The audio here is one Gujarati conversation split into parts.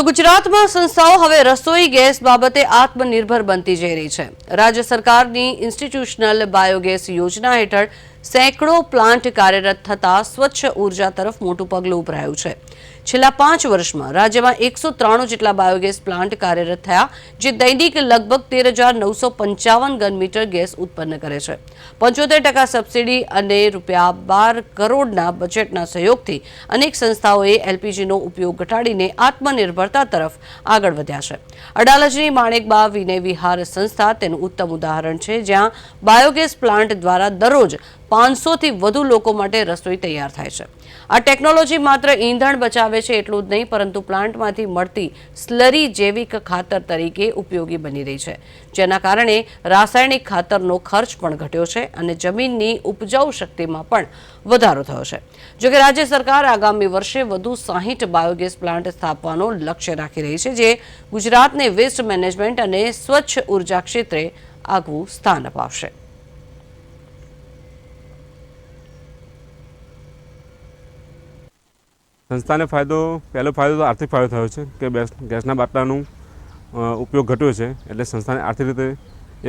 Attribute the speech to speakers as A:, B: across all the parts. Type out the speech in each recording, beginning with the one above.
A: તો ગુજરાતમાં સંસ્થાઓ હવે રસોઈ ગેસ બાબતે આત્મનિર્ભર બનતી જઈ રહી છે। રાજ્ય સરકારની ઇન્સ્ટિટ્યુશનલ બાયોગેસ યોજના હેઠળ સેંકડો પ્લાન્ટ કાર્યરત થતા સ્વચ્છ ઉર્જા તરફ મોટું પગલું ઉભરાયું છે। છેલ્લા 5 વર્ષમાં રાજ્યમાં 193 જેટલા બાયોગેસ પ્લાન્ટ કાર્યરત થયા, જે દૈનિક લગભગ 13,955 ઘન મીટર ગેસ ઉત્પન્ન કરે છે। 75% સબસિડી અને ₹12 કરોડના બજેટના સહયોગથી અનેક સંસ્થાઓએ એલપીજીનો ઉપયોગ ઘટાડીને આત્મનિર્ભરતા તરફ આગળ વધ્યા છે। અડાલજની માણેકબા વિનય વિહાર સંસ્થા તેનું ઉત્તમ ઉદાહરણ છે, જ્યાં બાયોગેસ પ્લાન્ટ દ્વારા દરરોજ 500 થી વધુ લોકો માટે રસોઈ તૈયાર થાય છે। આ ટેકનોલોજી માત્ર ઈંધણ બચાવે છે એટલું જ નહીં, પરંતુ પ્લાન્ટમાંથી મળતી સ્લરી જૈવિક ખાતર તરીકે ઉપયોગી બની રહી છે, જેના કારણે રાસાયણિક ખાતરનો ખર્ચ પણ ઘટ્યો છે અને જમીનની ઉપજાઉ શક્તિમાં પણ વધારો થયો છે। જોકે રાજ્ય સરકાર આગામી વર્ષે વધુ 60 બાયોગેસ પ્લાન્ટ સ્થાપવાનો લક્ષ્ય રાખી રહી છે, જે ગુજરાતને વેસ્ટ મેનેજમેન્ટ અને સ્વચ્છ ઉર્જા ક્ષેત્રે આગવું સ્થાન અપાવશે।
B: સંસ્થાને પહેલો ફાયદો તો આર્થિક ફાયદો થયો છે કે ગેસના બાટલાનો ઉપયોગ ઘટ્યો છે, એટલે સંસ્થાને આર્થિક રીતે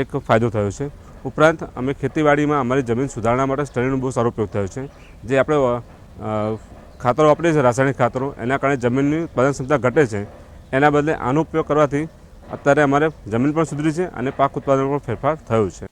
B: એક ફાયદો થયો છે। ઉપરાંત અમે ખેતીવાડીમાં અમારી જમીન સુધારણા માટે સ્લરીનો બહુ સારો ઉપયોગ થયો છે। જે આપણે ખાતરો વાપરીએ છીએ, રાસાયણિક ખાતરો, એના કારણે જમીનની ઉત્પાદન ક્ષમતા ઘટે છે। એના બદલે આનો ઉપયોગ કરવાથી અત્યારે અમારે જમીન પણ સુધરી છે અને પાક ઉત્પાદનમાં પણ ફેરફાર થયો છે।